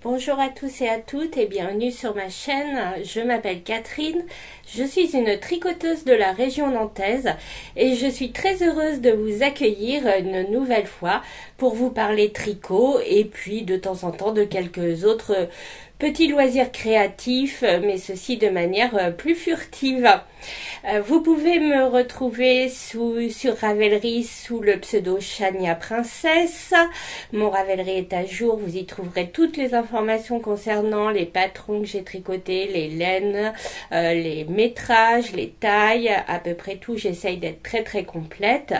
Bonjour à tous et à toutes et bienvenue sur ma chaîne. Je m'appelle Catherine, je suis une tricoteuse de la région nantaise et je suis très heureuse de vous accueillir une nouvelle fois pour vous parler tricot et puis de temps en temps de quelques autres petits loisirs créatifs, mais ceci de manière plus furtive. Vous pouvez me retrouver sur Ravelry sous le pseudo Chania Princesse. Mon Ravelry est à jour, vous y trouverez toutes les informations concernant les patrons que j'ai tricotés, les laines, les métrages, les tailles, à peu près tout. J'essaye d'être très complète.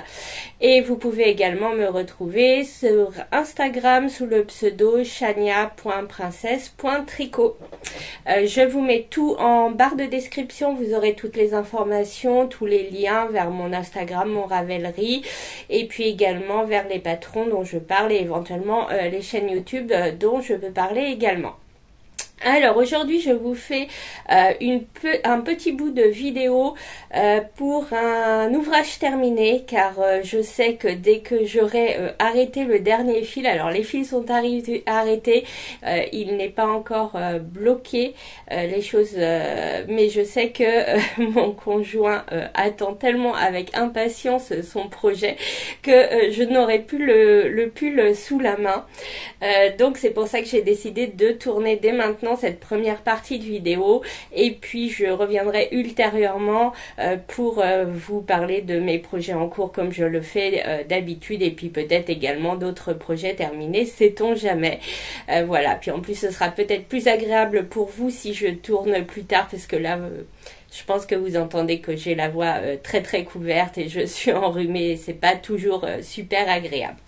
Et vous pouvez également me retrouver sur Instagram sous le pseudo chania.princesse.tricot. Je vous mets tout en barre de description, vous aurez toutes les informations, tous les liens vers mon Instagram, mon Ravelry, et puis également vers les patrons dont je parle et éventuellement les chaînes YouTube dont je peux parler également. Alors aujourd'hui je vous fais un petit bout de vidéo pour un ouvrage terminé, car je sais que dès que j'aurai arrêté le dernier fil, alors les fils sont arrêtés, il n'est pas encore bloqué les choses, mais je sais que mon conjoint attend tellement avec impatience son projet que je n'aurai plus le pull sous la main, donc c'est pour ça que j'ai décidé de tourner dès maintenant cette première partie de vidéo, et puis je reviendrai ultérieurement pour vous parler de mes projets en cours comme je le fais d'habitude, et puis peut-être également d'autres projets terminés, sait-on jamais. Voilà, puis en plus ce sera peut-être plus agréable pour vous si je tourne plus tard, parce que là je pense que vous entendez que j'ai la voix très couverte et je suis enrhumée et c'est pas toujours super agréable.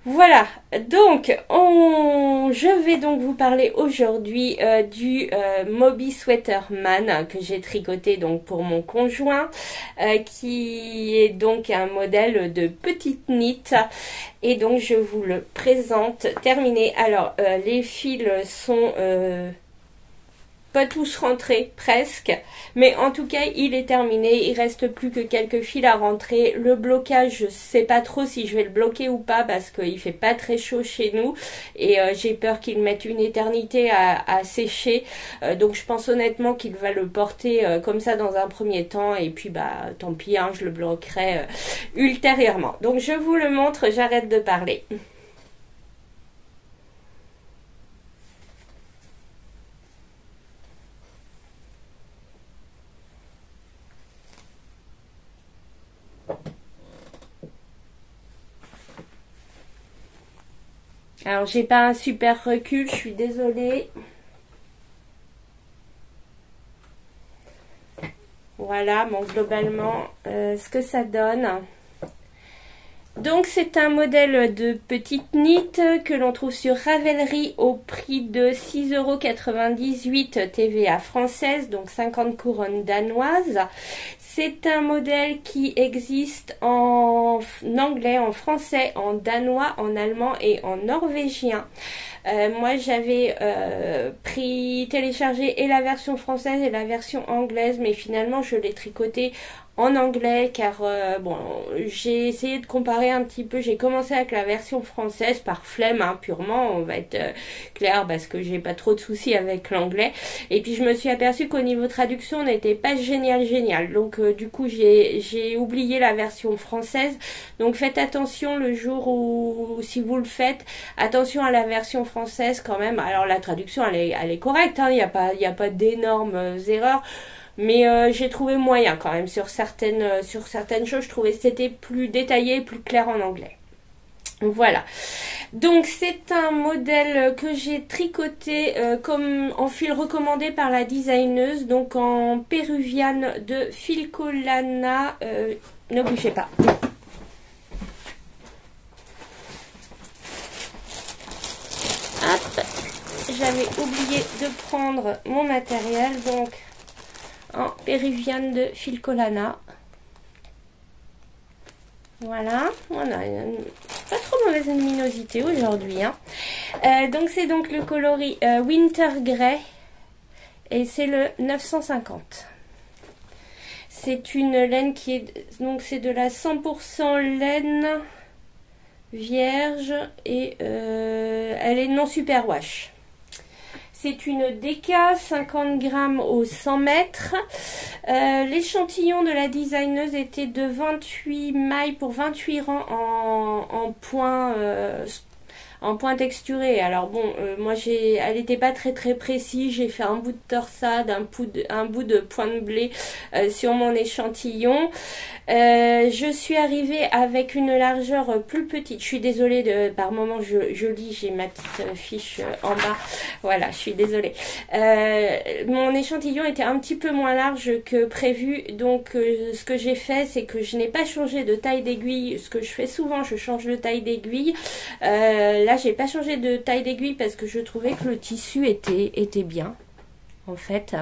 Voilà, donc je vais donc vous parler aujourd'hui du Moby Sweater Man que j'ai tricoté donc pour mon conjoint, qui est donc un modèle de petite knit, et donc je vous le présente terminé. Alors les fils sont pas tous rentrés, presque, mais en tout cas il est terminé, il reste plus que quelques fils à rentrer. Le blocage, je sais pas trop si je vais le bloquer ou pas, parce qu'il fait pas très chaud chez nous et j'ai peur qu'il mette une éternité à sécher, donc je pense honnêtement qu'il va le porter comme ça dans un premier temps, et puis bah tant pis, hein, je le bloquerai ultérieurement. Donc je vous le montre, j'arrête de parler. Alors j'ai pas un super recul, je suis désolée. Voilà, bon globalement ce que ça donne. Donc c'est un modèle de petite knit que l'on trouve sur Ravelry au prix de 6,98 € TVA française, donc 50 couronnes danoises. C'est un modèle qui existe en anglais, en français, en danois, en allemand et en norvégien. Moi j'avais téléchargé et la version française et la version anglaise, mais finalement je l'ai tricoté en anglais, car bon, j'ai essayé de comparer un petit peu. J'ai commencé avec la version française par flemme, hein, purement, on va être clair, parce que j'ai pas trop de soucis avec l'anglais, et puis je me suis aperçue qu'au niveau traduction on n'était pas génial, donc du coup j'ai oublié la version française. Donc faites attention le jour où, si vous le faites, attention à la version française quand même. Alors la traduction elle est correcte, hein, il n'y a pas d'énormes erreurs, mais j'ai trouvé moyen quand même sur certaines choses. Je trouvais que c'était plus détaillé, plus clair en anglais. Voilà, donc c'est un modèle que j'ai tricoté comme en fil recommandé par la designeuse, donc en péruviane de Filcolana. Ne bougez pas. Hop, j'avais oublié de prendre mon matériel, donc en péruviane de Filcolana. Voilà, on a une pas trop mauvaise luminosité aujourd'hui, hein. Donc c'est donc le coloris Winter Grey et c'est le 950. C'est une laine qui est donc c'est de la 100% laine vierge et elle est non superwash. C'est une DK 50 grammes au 100 mètres. L'échantillon de la designeuse était de 28 mailles pour 28 rangs en point texturé. Alors bon, moi elle n'était pas très précise. J'ai fait un bout de torsade, un bout de point de blé sur mon échantillon. Je suis arrivée avec une largeur plus petite. Je suis désolée, par moment je lis, j'ai ma petite fiche en bas. Voilà, je suis désolée. Mon échantillon était un petit peu moins large que prévu. Donc ce que j'ai fait, c'est que je n'ai pas changé de taille d'aiguille. Ce que je fais souvent, je change de taille d'aiguille. Là, j'ai pas changé de taille d'aiguille parce que je trouvais que le tissu était bien. En fait,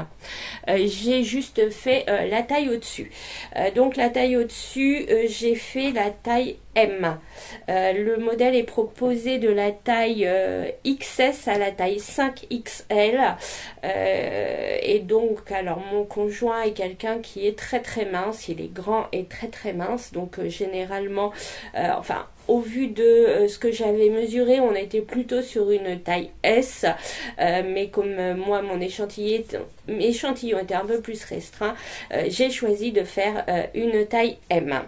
j'ai juste fait la taille au-dessus. Donc la taille au-dessus, j'ai fait la taille M. Le modèle est proposé de la taille XS à la taille 5XL. Et donc, alors mon conjoint est quelqu'un qui est très mince. Il est grand et très mince. Donc généralement, enfin, au vu de ce que j'avais mesuré, on était plutôt sur une taille S, mais comme moi mon échantillon était un peu plus restreint, j'ai choisi de faire une taille M.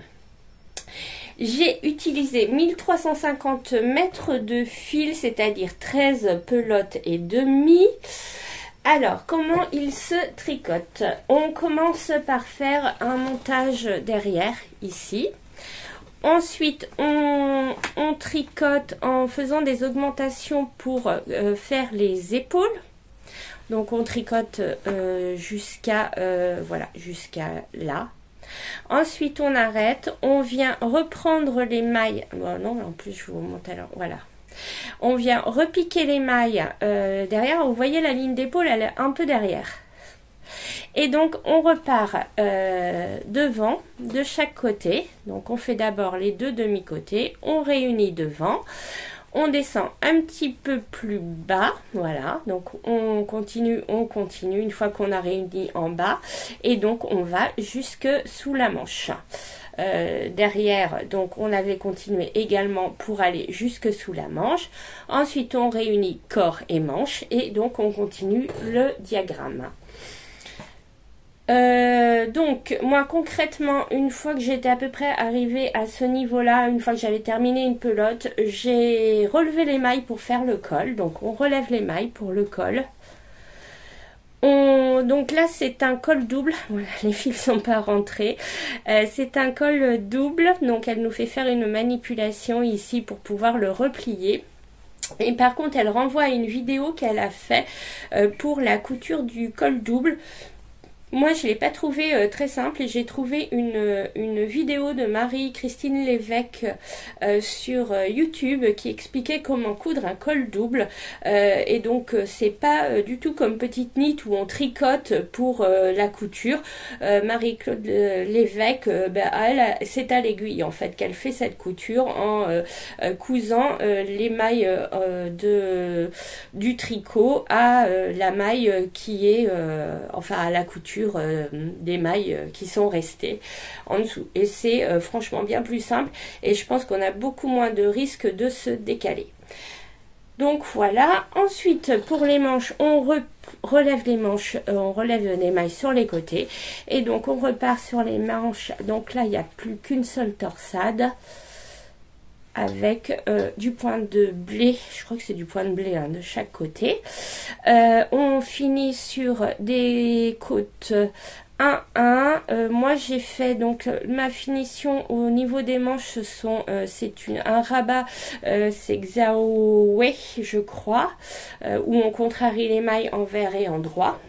J'ai utilisé 1350 mètres de fil, c'est-à-dire 13 pelotes et demi. Alors, comment il se tricote? On commence par faire un montage derrière, ici. Ensuite, on tricote en faisant des augmentations pour faire les épaules. Donc, on tricote jusqu'à là. Ensuite, on arrête. On vient reprendre les mailles. Bon, non, en plus, je vous montre alors. Voilà. On vient repiquer les mailles derrière. Vous voyez, la ligne d'épaule, elle est un peu derrière. Et donc on repart devant de chaque côté. Donc on fait d'abord les deux demi-côtés, on réunit devant, on descend un petit peu plus bas, voilà, donc on continue une fois qu'on a réuni en bas et donc on va jusque sous la manche. Derrière, donc on avait continué également pour aller jusque sous la manche. Ensuite on réunit corps et manche et donc on continue le diagramme. Donc moi concrètement, une fois que j'étais à peu près arrivée à ce niveau là, une fois que j'avais terminé une pelote, j'ai relevé les mailles pour faire le col. Donc on relève les mailles pour le col. Donc là c'est un col double, voilà, les fils sont pas rentrés, c'est un col double, donc elle nous fait faire une manipulation ici pour pouvoir le replier. Et par contre elle renvoie à une vidéo qu'elle a fait pour la couture du col double. Moi, je ne l'ai pas trouvé très simple et j'ai trouvé une vidéo de Marie-Christine Lévesque sur YouTube qui expliquait comment coudre un col double. Et donc, c'est pas du tout comme Petite Knit où on tricote pour la couture. Marie-Claude Lévesque, c'est à l'aiguille en fait qu'elle fait cette couture en cousant les mailles du tricot à la maille qui est, enfin à la couture des mailles qui sont restées en dessous et c'est franchement bien plus simple et je pense qu'on a beaucoup moins de risques de se décaler. Donc voilà, ensuite pour les manches on relève les manches, on relève les mailles sur les côtés et donc on repart sur les manches. Donc là il n'y a plus qu'une seule torsade avec du point de blé, je crois que c'est du point de blé hein, de chaque côté. On finit sur des côtes 1-1. Moi j'ai fait donc ma finition au niveau des manches, c'est un rabat, c'est Xiaowei je crois, où on contrarie les mailles en vert et en droit.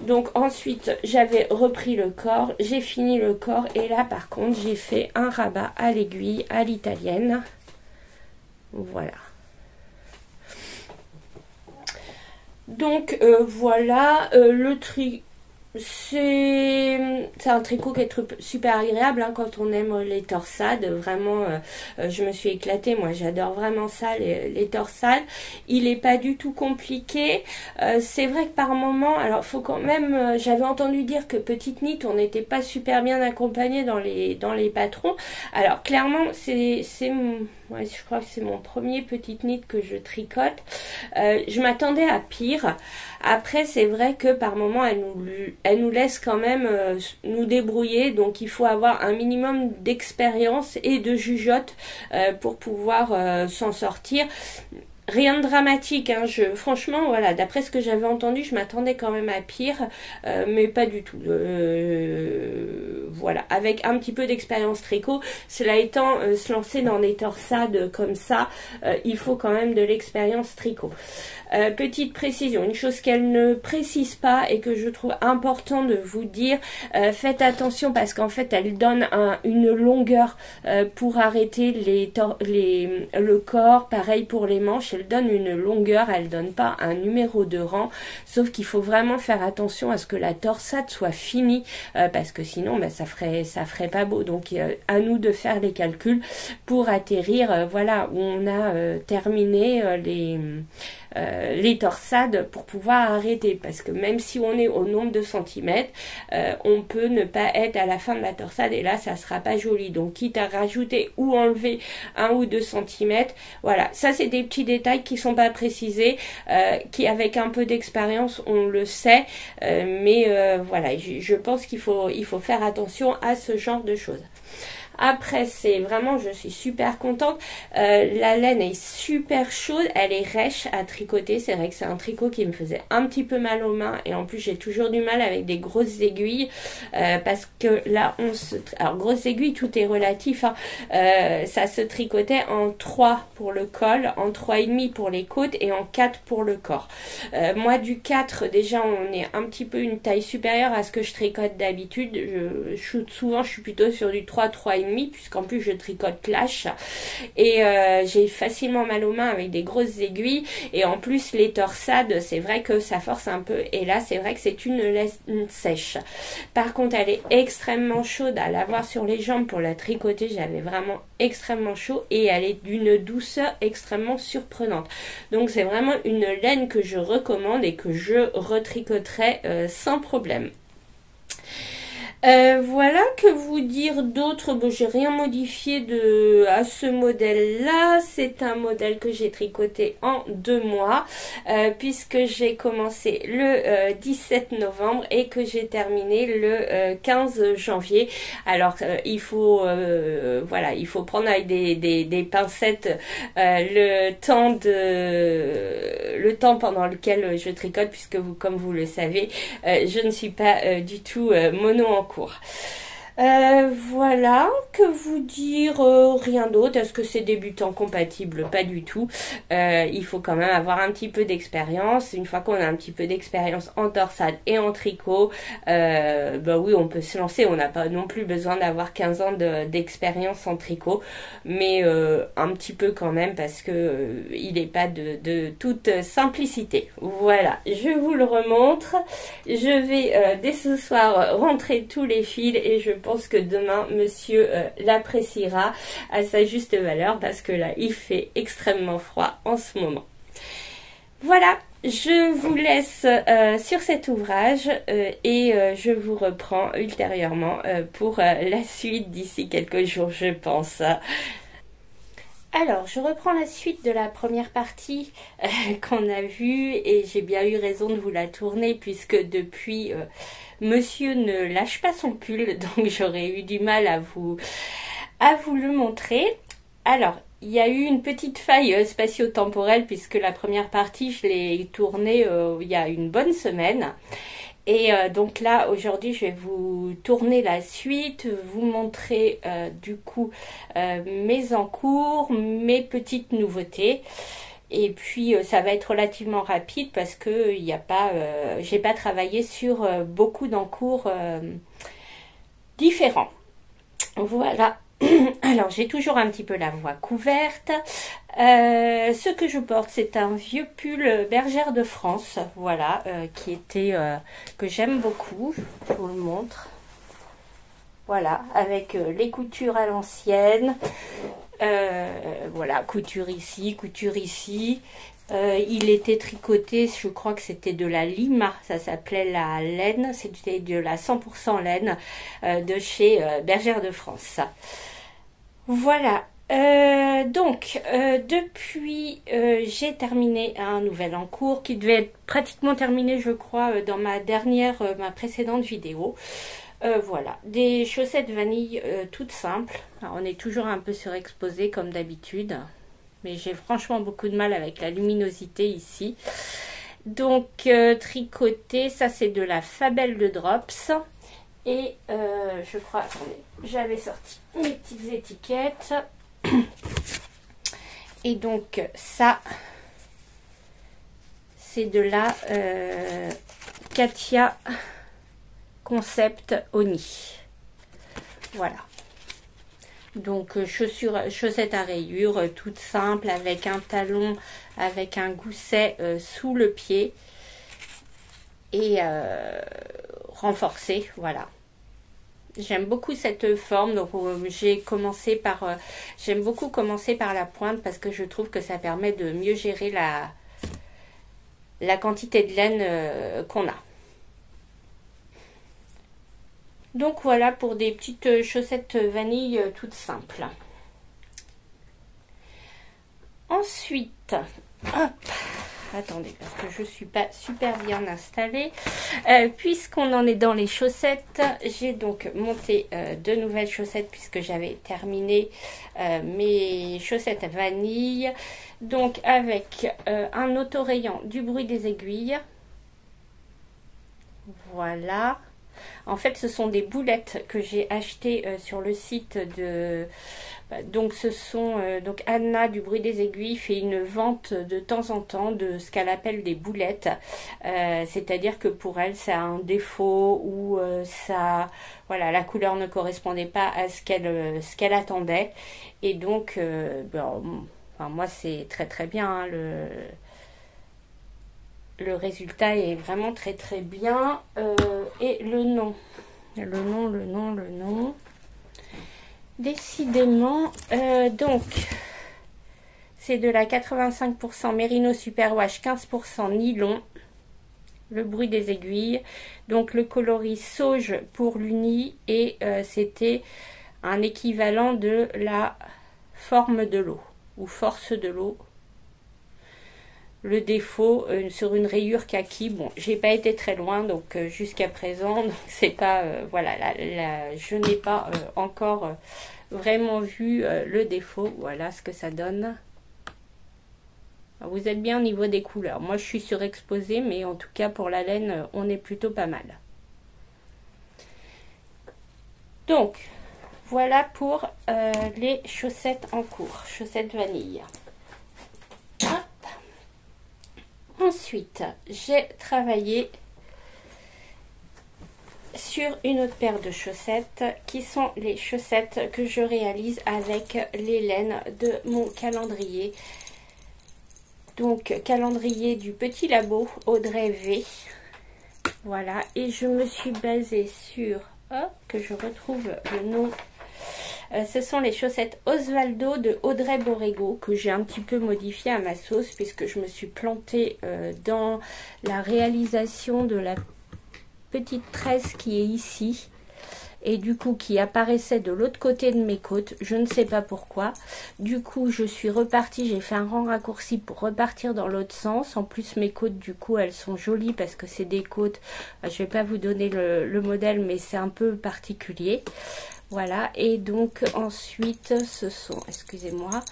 Donc ensuite j'avais repris le corps, j'ai fini le corps et là par contre j'ai fait un rabat à l'aiguille à l'italienne. Voilà. Donc voilà, le tri. C'est un tricot qui est super agréable hein, quand on aime les torsades. Vraiment, je me suis éclatée. Moi, j'adore vraiment ça, les torsades. Il n'est pas du tout compliqué. C'est vrai que par moment, alors faut quand même. J'avais entendu dire que Petite Knit, on n'était pas super bien accompagné dans les patrons. Alors clairement, Ouais, je crois que c'est mon premier petit knit que je tricote. Je m'attendais à pire. Après, c'est vrai que par moment, elle nous laisse quand même nous débrouiller. Donc, il faut avoir un minimum d'expérience et de jugeote pour pouvoir s'en sortir. Rien de dramatique, hein. Franchement, voilà, d'après ce que j'avais entendu, je m'attendais quand même à pire, mais pas du tout. Voilà, avec un petit peu d'expérience tricot, cela étant, se lancer dans des torsades comme ça, il faut quand même de l'expérience tricot. Petite précision, une chose qu'elle ne précise pas et que je trouve important de vous dire, faites attention parce qu'en fait elle donne une longueur pour arrêter le corps, pareil pour les manches, elle donne une longueur, elle donne pas un numéro de rang, sauf qu'il faut vraiment faire attention à ce que la torsade soit finie parce que sinon ça ferait pas beau. Donc à nous de faire les calculs pour atterrir voilà où on a terminé les torsades pour pouvoir arrêter, parce que même si on est au nombre de centimètres, on peut ne pas être à la fin de la torsade et là ça sera pas joli. Donc quitte à rajouter ou enlever 1 ou 2 centimètres, voilà, ça c'est des petits détails qui sont pas précisés, qui avec un peu d'expérience on le sait, mais voilà, je pense qu'il faut faire attention à ce genre de choses. Après, c'est vraiment, je suis super contente. La laine est super chaude, elle est rêche à tricoter. C'est vrai que c'est un tricot qui me faisait un petit peu mal aux mains. Et en plus, j'ai toujours du mal avec des grosses aiguilles. Parce que là, alors, grosses aiguilles, tout est relatif. Hein. Ça se tricotait en 3 pour le col, en 3,5 pour les côtes et en 4 pour le corps. Moi, du 4, déjà, on est un petit peu une taille supérieure à ce que je tricote d'habitude. Souvent, je suis plutôt sur du 3,5. Puisqu'en plus je tricote lâche et j'ai facilement mal aux mains avec des grosses aiguilles et en plus les torsades c'est vrai que ça force un peu et là c'est vrai que c'est une laine sèche. Par contre elle est extrêmement chaude à l'avoir sur les jambes pour la tricoter, j'avais vraiment extrêmement chaud et elle est d'une douceur extrêmement surprenante. Donc c'est vraiment une laine que je recommande et que je retricoterai sans problème. Voilà, que vous dire d'autre? Bon, j'ai rien modifié à ce modèle-là. C'est un modèle que j'ai tricoté en 2 mois, puisque j'ai commencé le 17 novembre et que j'ai terminé le 15 janvier. Alors, il faut prendre avec des pincettes le temps pendant lequel je tricote, puisque comme vous le savez, je ne suis pas du tout mono en cours. Voilà, que vous dire, rien d'autre. Est-ce que c'est débutant compatible? Pas du tout. Il faut quand même avoir un petit peu d'expérience. Une fois qu'on a un petit peu d'expérience en torsade et en tricot, oui, on peut se lancer. On n'a pas non plus besoin d'avoir 15 ans d'expérience en tricot, mais un petit peu quand même, parce que il n'est pas de toute simplicité. Voilà, je vous le remontre. Je vais dès ce soir rentrer tous les fils et je pense que demain monsieur l'appréciera à sa juste valeur, parce que là il fait extrêmement froid en ce moment. Voilà, je vous laisse sur cet ouvrage et je vous reprends ultérieurement pour la suite d'ici quelques jours, je pense. Alors, je reprends la suite de la première partie qu'on a vue et j'ai bien eu raison de vous la tourner, puisque depuis, monsieur ne lâche pas son pull, donc j'aurais eu du mal à vous le montrer. Alors, il y a eu une petite faille spatio-temporelle, puisque la première partie, je l'ai tournée il y a une bonne semaine. Et donc là, aujourd'hui, je vais vous tourner la suite, vous montrer du coup mes encours, mes petites nouveautés. Et puis ça va être relativement rapide parce que j'ai pas travaillé sur beaucoup d'encours différents. Voilà. Alors, j'ai toujours un petit peu la voix couverte. Ce que je porte, c'est un vieux pull Bergère de France, voilà, que j'aime beaucoup. Je vous le montre. Voilà, avec les coutures à l'ancienne. Voilà, couture ici, couture ici. Il était tricoté, je crois que c'était de la Lima, ça s'appelait la laine, c'était de la 100% laine de chez Bergère de France. Voilà, Depuis, j'ai terminé un nouvel en cours qui devait être pratiquement terminé, je crois, dans ma précédente vidéo. Voilà, des chaussettes vanille toutes simples. Alors, on est toujours un peu surexposé comme d'habitude, mais j'ai franchement beaucoup de mal avec la luminosité ici. Donc, tricoté, ça c'est de la Fabelle de Drops. Et je crois, attendez, j'avais sorti mes petites étiquettes. Et donc ça, c'est de la Katia Concept Oni. Voilà. Donc chaussettes à rayures, toutes simples, avec un talon, avec un gousset sous le pied. Et renforcé, voilà. J'aime beaucoup cette forme, donc j'aime beaucoup commencer par la pointe parce que je trouve que ça permet de mieux gérer la quantité de laine qu'on a. Donc voilà pour des petites chaussettes vanille toutes simples. Ensuite, hop, attendez, parce que je suis pas super bien installée. Puisqu'on en est dans les chaussettes, j'ai donc monté de nouvelles chaussettes puisque j'avais terminé mes chaussettes vanille. Donc avec un autorayant du bruit des aiguilles. Voilà. En fait, ce sont des boulettes que j'ai achetées sur le site de... Donc, donc Anna du bruit des aiguilles fait une vente de temps en temps de ce qu'elle appelle des boulettes. C'est-à-dire que pour elle, ça a un défaut ou voilà, la couleur ne correspondait pas à ce qu'elle attendait. Et donc, enfin, moi, c'est très très bien, hein, le résultat est vraiment très très bien. Et le nom. Décidément, donc, c'est de la 85% Merino Superwash, 15% nylon. Le bruit des aiguilles. Donc, le coloris sauge pour l'uni. Et c'était un équivalent de la forme de l'eau ou force de l'eau. Le défaut sur une rayure kaki, bon, j'ai pas été très loin donc jusqu'à présent, donc c'est pas voilà, je n'ai pas encore vraiment vu le défaut. Voilà ce que ça donne. Alors, vous êtes bien au niveau des couleurs. Moi je suis surexposée, mais en tout cas pour la laine on est plutôt pas mal. Donc voilà pour les chaussettes en cours, chaussettes vanille. Ensuite, j'ai travaillé sur une autre paire de chaussettes qui sont les chaussettes que je réalise avec les laines de mon calendrier. Donc, calendrier du Petit Labo Audrey V. Voilà, et je me suis basée sur, que je retrouve le nom. Ce sont les chaussettes Osvaldo de Audrey Borrego que j'ai un petit peu modifié à ma sauce puisque je me suis plantée dans la réalisation de la petite tresse qui est ici et du coup qui apparaissait de l'autre côté de mes côtes, je ne sais pas pourquoi. Du coup je suis repartie, j'ai fait un grand raccourci pour repartir dans l'autre sens. En plus mes côtes du coup elles sont jolies parce que c'est des côtes, je vais pas vous donner le modèle mais c'est un peu particulier. Voilà, et donc ensuite ce sont, excusez-moi,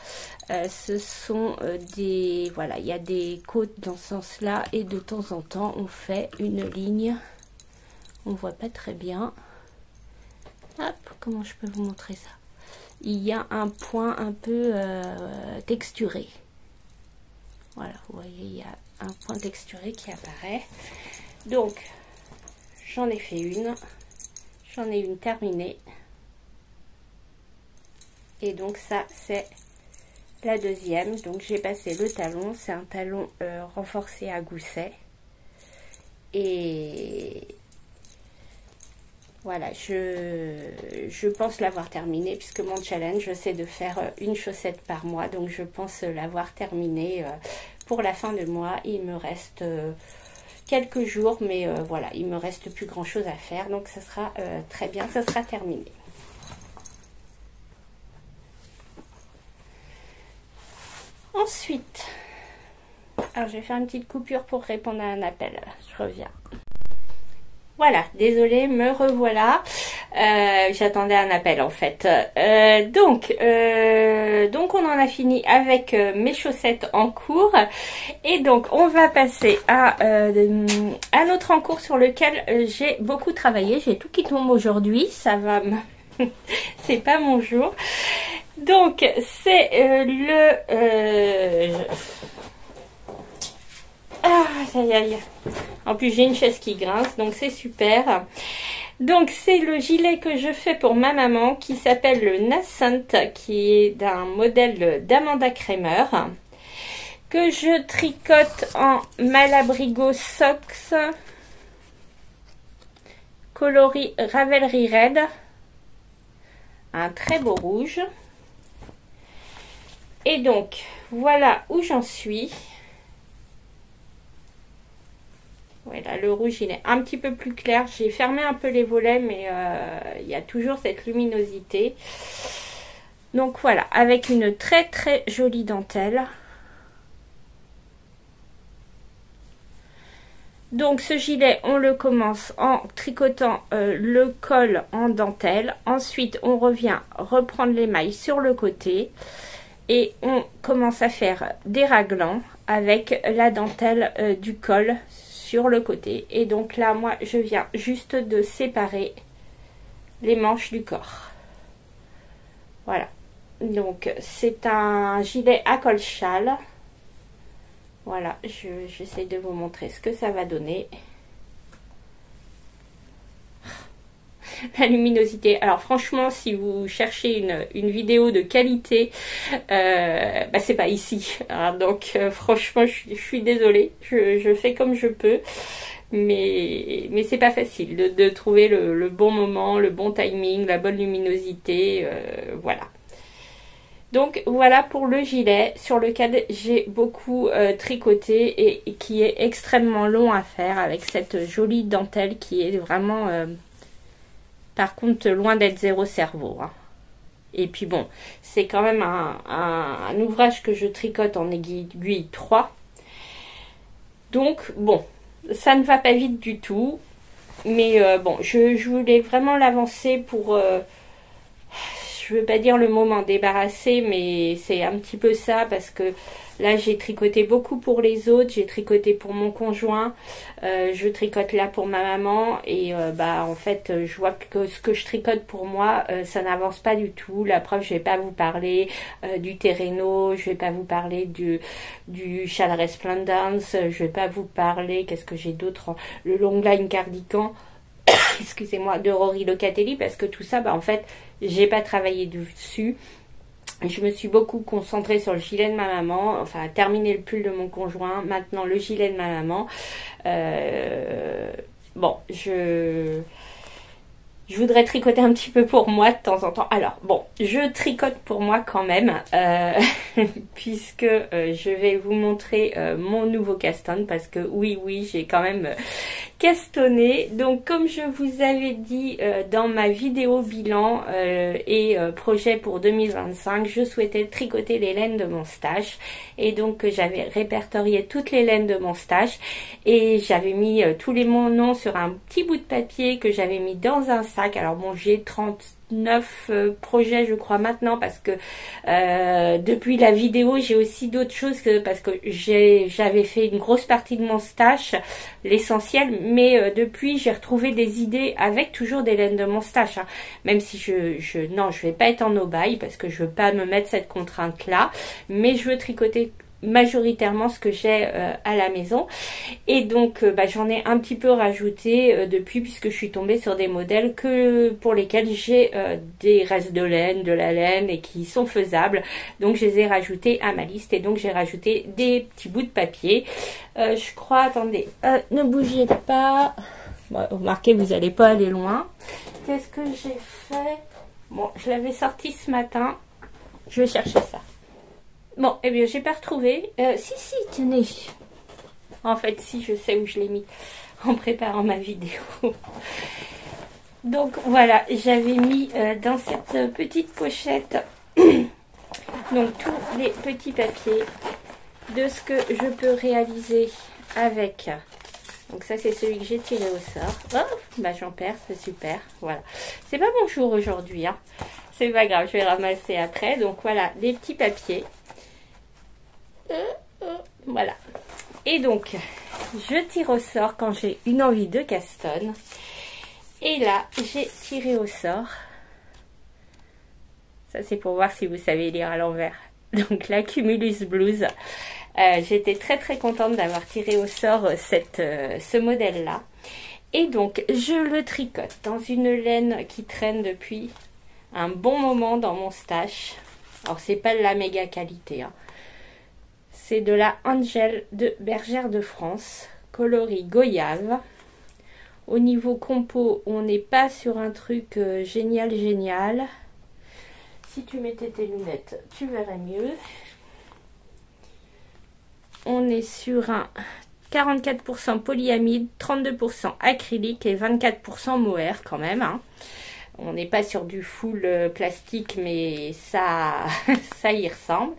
ce sont des, voilà, il y a des côtes dans ce sens-là et de temps en temps on fait une ligne, on voit pas très bien. Hop, comment je peux vous montrer ça? Il y a un point un peu texturé. Voilà, vous voyez, il y a un point texturé qui apparaît. Donc, j'en ai fait une, j'en ai une terminée. Et donc ça c'est la deuxième. Donc j'ai passé le talon, c'est un talon renforcé à gousset. Et voilà, je pense l'avoir terminé puisque mon challenge c'est de faire une chaussette par mois. Donc je pense l'avoir terminé pour la fin de mois. Il me reste quelques jours, mais voilà, il me reste plus grand chose à faire. Donc ça sera très bien, ça sera terminé. Ensuite, alors je vais faire une petite coupure pour répondre à un appel. Je reviens. Voilà, désolée, me revoilà. J'attendais un appel en fait. Donc on en a fini avec mes chaussettes en cours. Et donc on va passer à notre en cours sur lequel j'ai beaucoup travaillé. J'ai tout qui tombe aujourd'hui. Ça va me... C'est pas mon jour. Donc c'est Ah, aïe, aïe. En plus, j'ai une chaise qui grince, donc c'est super. Donc, c'est le gilet que je fais pour ma maman, qui s'appelle le Nascent, qui est d'un modèle d'Amanda Kramer, que je tricote en Malabrigo Socks, coloris Ravelry Red, un très beau rouge. Et donc, voilà où j'en suis. Voilà, le rouge il est un petit peu plus clair. J'ai fermé un peu les volets, mais il y a toujours cette luminosité. Donc voilà, avec une très très jolie dentelle. Donc ce gilet, on le commence en tricotant le col en dentelle. Ensuite, on revient reprendre les mailles sur le côté. Et on commence à faire des raglans avec la dentelle du col sur le côté. Et donc là, moi, je viens juste de séparer les manches du corps. Voilà. Donc, c'est un gilet à col châle. Voilà, j'essaie de vous montrer ce que ça va donner. La luminosité. Alors franchement, si vous cherchez une vidéo de qualité, c'est pas ici. Hein, donc franchement, je suis désolée. Je fais comme je peux. Mais c'est pas facile de trouver le bon moment, le bon timing, la bonne luminosité. Voilà. Donc voilà pour le gilet sur lequel j'ai beaucoup tricoté et qui est extrêmement long à faire avec cette jolie dentelle qui est vraiment... par contre, loin d'être zéro cerveau. Hein. Et puis bon, c'est quand même un ouvrage que je tricote en aiguille 3. Donc bon, ça ne va pas vite du tout. Mais bon, je voulais vraiment l'avancer pour... je veux pas dire le mot m'en débarrasser, mais c'est un petit peu ça parce que là j'ai tricoté beaucoup pour les autres, j'ai tricoté pour mon conjoint, je tricote là pour ma maman et en fait je vois que ce que je tricote pour moi ça n'avance pas du tout. La preuve, je vais pas vous parler du Terreno, je vais pas vous parler du Châle Resplendance, je vais pas vous parler, qu'est-ce que j'ai d'autre, le Longline Cardigan, excusez-moi, de Rory Locatelli, parce que tout ça, en fait, j'ai pas travaillé dessus. Je me suis beaucoup concentrée sur le gilet de ma maman, enfin, terminer le pull de mon conjoint, maintenant le gilet de ma maman. Bon, je voudrais tricoter un petit peu pour moi de temps en temps. Alors, bon, je tricote pour moi quand même, puisque je vais vous montrer mon nouveau caston, parce que oui, j'ai quand même castonné. Donc, comme je vous avais dit dans ma vidéo bilan et projet pour 2025, je souhaitais tricoter les laines de mon stash. Et donc, j'avais répertorié toutes les laines de mon stash et j'avais mis tous les noms sur un petit bout de papier que j'avais mis dans un sac. Alors bon, j'ai 39 projets je crois maintenant, parce que depuis la vidéo j'ai aussi d'autres choses, parce que j'avais fait une grosse partie de mon stash, l'essentiel, mais depuis j'ai retrouvé des idées avec toujours des laines de mon stash, hein. Même si non, je vais pas être en no-buy parce que je veux pas me mettre cette contrainte là, mais je veux tricoter majoritairement ce que j'ai à la maison. Et donc j'en ai un petit peu rajouté depuis, puisque je suis tombée sur des modèles pour lesquels j'ai des restes de laine, de la laine, et qui sont faisables. Donc je les ai rajoutés à ma liste, et donc j'ai rajouté des petits bouts de papier. Je crois, attendez, ne bougez pas. Bon, remarquez, vous n'allez pas aller loin. Qu'est-ce que j'ai fait? Bon, je l'avais sorti ce matin. Je vais chercher ça. Bon, eh bien, j'ai pas retrouvé. Si, tenez. En fait, si, je sais où je l'ai mis en préparant ma vidéo. Donc, voilà, j'avais mis dans cette petite pochette Donc tous les petits papiers de ce que je peux réaliser avec. Donc ça c'est celui que j'ai tiré au sort. Oh, bah j'en perds, c'est super. Voilà. C'est pas mon jour aujourd'hui, hein. C'est pas grave, je vais ramasser après. Donc voilà, des petits papiers. Voilà. Et donc, je tire au sort quand j'ai une envie de castonne. Et là, j'ai tiré au sort. Ça c'est pour voir si vous savez lire à l'envers. Donc la Cumulus Blues. J'étais très très contente d'avoir tiré au sort ce modèle là. Et donc je le tricote dans une laine qui traîne depuis un bon moment dans mon stash. Alors c'est pas de la méga qualité, hein. C'est de la Angel de Bergère de France, coloris goyave. Au niveau compo, on n'est pas sur un truc génial. Si tu mettais tes lunettes, tu verrais mieux. On est sur un 44% polyamide, 32% acrylique et 24% mohair quand même, hein. On n'est pas sur du full plastique, mais ça, ça y ressemble.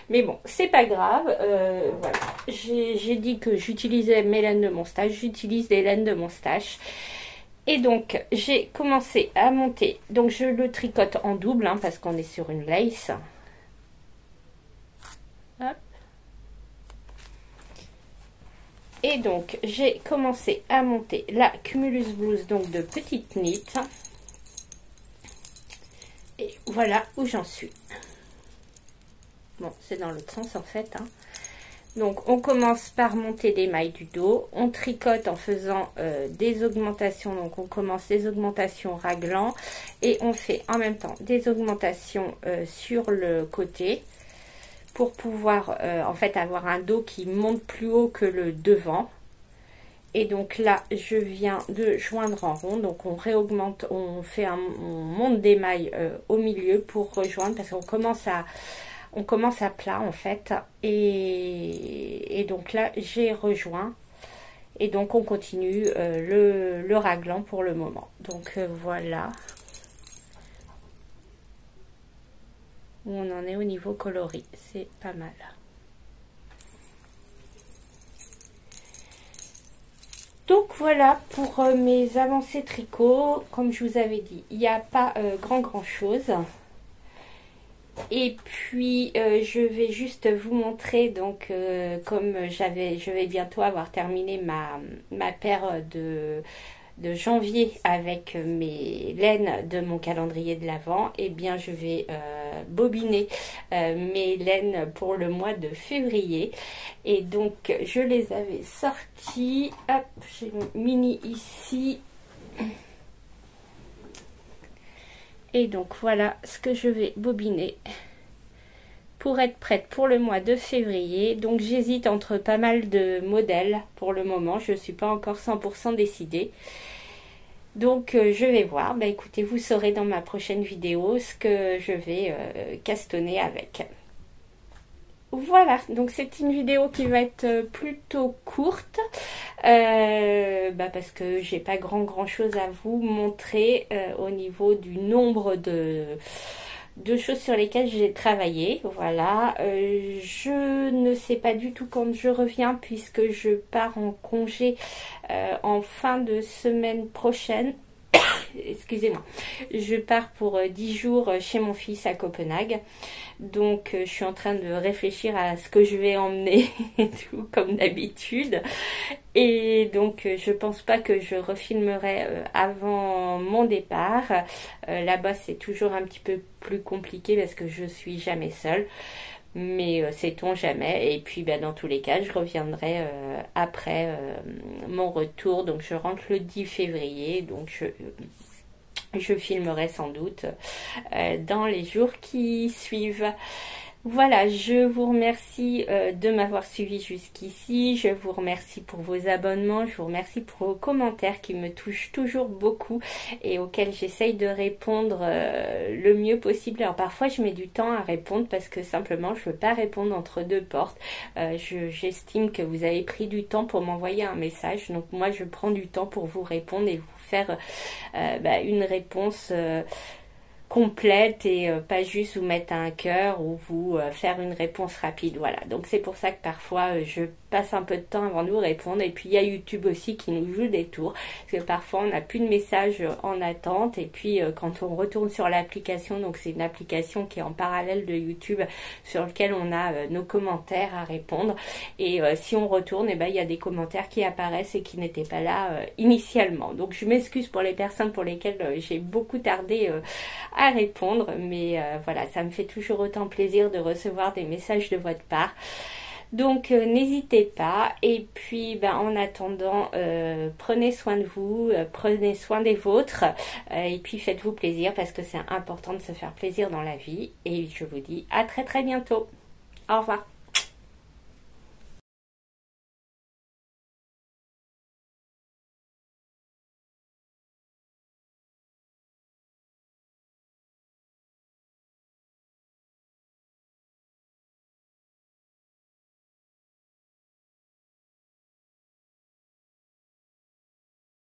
Mais bon, c'est pas grave. Voilà. J'ai dit que j'utilisais mes laines de mon stash. J'utilise les laines de mon stash. Et donc, j'ai commencé à monter. Donc, je le tricote en double, hein, parce qu'on est sur une lace. Hop. Et donc, j'ai commencé à monter la Cumulus Blues, donc de petite knit. Et voilà où j'en suis. Bon, c'est dans l'autre sens en fait, hein. Donc, on commence par monter les mailles du dos. On tricote en faisant des augmentations. Donc, on commence les augmentations raglant. Et on fait en même temps des augmentations sur le côté. Pour pouvoir en fait avoir un dos qui monte plus haut que le devant. Et donc là je viens de joindre en rond, donc on réaugmente, on monte des mailles au milieu pour rejoindre, parce qu'on commence à plat en fait, et donc là j'ai rejoint, et donc on continue le raglan pour le moment. Donc voilà où on en est au niveau coloris, c'est pas mal. Donc voilà pour mes avancées tricot. Comme je vous avais dit, il n'y a pas grand chose. Et puis je vais juste vous montrer, donc comme je vais bientôt avoir terminé ma paire de janvier avec mes laines de mon calendrier de l'Avent, et bien je vais bobiner mes laines pour le mois de février. Et donc je les avais sorties, hop, j'ai mini ici, et donc voilà ce que je vais bobiner pour être prête pour le mois de février. Donc j'hésite entre pas mal de modèles pour le moment, je ne suis pas encore 100% décidée. Donc je vais voir, bah écoutez, vous saurez dans ma prochaine vidéo ce que je vais castonner avec. Voilà, donc c'est une vidéo qui va être plutôt courte, parce que j'ai pas grand chose à vous montrer au niveau du nombre de choses sur lesquelles j'ai travaillé. Voilà, je ne sais pas du tout quand je reviens, puisque je pars en congé en fin de semaine prochaine. Excusez-moi, je pars pour 10 jours chez mon fils à Copenhague. Donc je suis en train de réfléchir à ce que je vais emmener et tout, comme d'habitude. Et donc je pense pas que je refilmerai avant mon départ. Là-bas c'est toujours un petit peu plus compliqué parce que je suis jamais seule. Mais sait-on jamais. Et puis dans tous les cas je reviendrai après mon retour. Donc je rentre le 10 février. Donc je filmerai sans doute dans les jours qui suivent. Voilà, je vous remercie de m'avoir suivi jusqu'ici. Je vous remercie pour vos abonnements. Je vous remercie pour vos commentaires qui me touchent toujours beaucoup et auxquels j'essaye de répondre le mieux possible. Alors parfois je mets du temps à répondre parce que simplement je ne veux pas répondre entre deux portes. J'estime que vous avez pris du temps pour m'envoyer un message. Donc moi je prends du temps pour vous répondre et vous faire une réponse complète et pas juste vous mettre un cœur ou vous faire une réponse rapide. Voilà, donc c'est pour ça que parfois je passe un peu de temps avant de vous répondre. Et puis il y a YouTube aussi qui nous joue des tours, parce que parfois on n'a plus de messages en attente, et puis quand on retourne sur l'application, donc c'est une application qui est en parallèle de YouTube sur lequel on a nos commentaires à répondre, et si on retourne, et ben il y a des commentaires qui apparaissent et qui n'étaient pas là initialement. Donc je m'excuse pour les personnes pour lesquelles j'ai beaucoup tardé à répondre, mais voilà, ça me fait toujours autant plaisir de recevoir des messages de votre part. Donc n'hésitez pas, et puis en attendant, prenez soin de vous, prenez soin des vôtres, et puis faites-vous plaisir, parce que c'est important de se faire plaisir dans la vie, et je vous dis à très très bientôt. Au revoir.